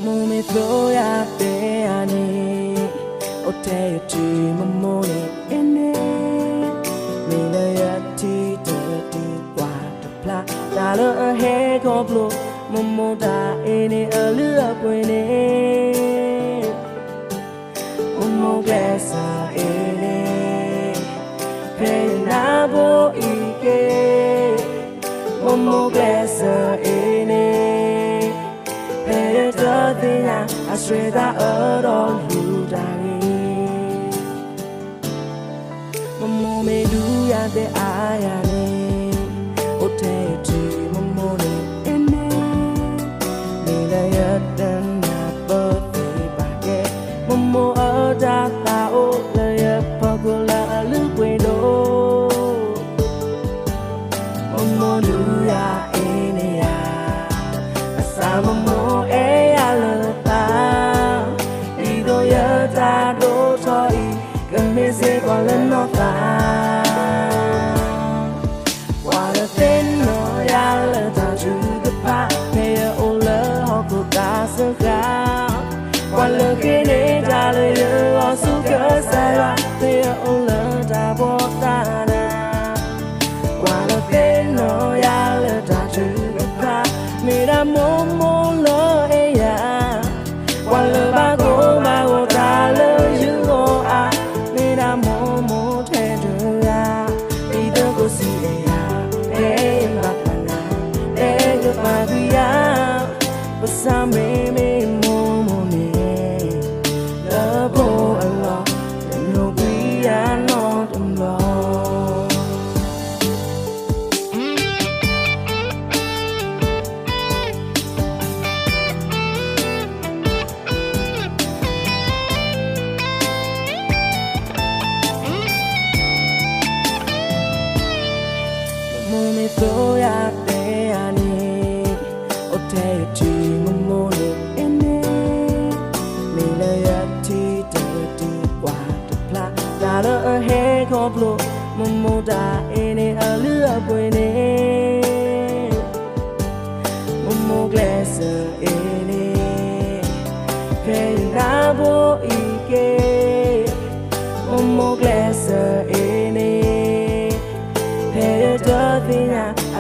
Mumi throya te ani o te ti mamoni ene Mila ya ti te ti kwa te pla Na lo a he ko blo Momo da ene a lu a kwene Momo glesa ene Pe na bo ike Momo glesa ene I swear that all you die. Mamo me do ya the ayane. O te ti mamo ne ene. Nila ya dan na birthday bage. Mamo ada ta o la ya pagula lu kwendo. Mamo do ya ene ya. Asa mamo Say qua lên nó ta qua là tên nó ya là ta chú cái pa hay ô lỡ họ cũng ta sơ khá qua lỡ cái này ta lời lỡ họ su cơ sai ra hay ô lỡ ta bỏ ta na qua là tên nó ya là ta chú cái pa mi đã mô lỡ ấy ya qua lỡ ba cô ta lỡ giữ ô à Momo tendera, either go see a hey, Batana, hey, the Maria, but some baby Momo, love all along, and no, we are not alone. Mumi throya te ani o te ti mamoni ene Mila ya ti te ti kwa te pla Na lo a he ko blo Momo da ene a lu a kwene Momo glesa ene Pe na bo ike Momo glesa ene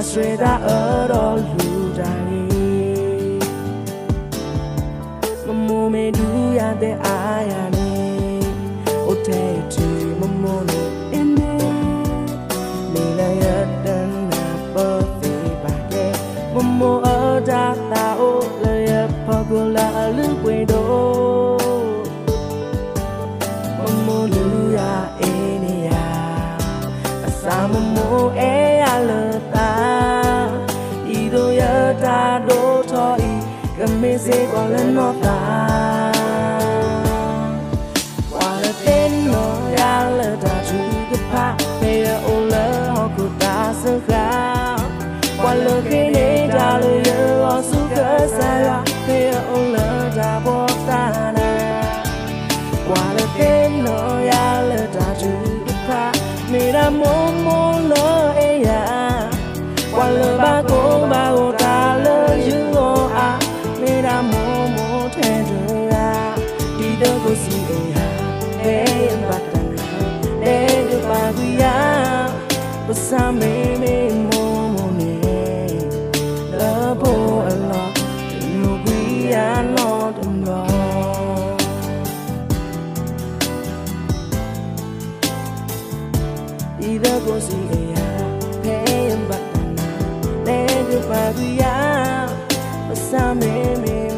I swear that all you die. Mamo me do ya the ayane. O te ti mamo ne ene. Mila ya dan na birthday bage. Mamo ada ta o la ya pagula lu kwendo. Mamo lu ya ene ya. Asa mamo e alata. Ta do thoi cầm say qua lên nó ta qua là tên nó ya là ta chú cái pa bây giờ ô lỡ họ cứ ta sơ khá qua lỡ cái này ta lời lỡ họ su cơ sai ra bây giờ ô lỡ ta bỏ ta na qua là tên nó ya là ta chú cái pa mi đã mô lỡ ấy ya qua lỡ ba cô ta lỡ giữ ô à mi đã mô tendera đi đâu có gì à để em bắt đàn để được ba quý á có sao mê mô nè lỡ bố anh lo nụ quý á nó đừng lo đi đâu có gì à để em bắt đàn để được ba quý á có sao mê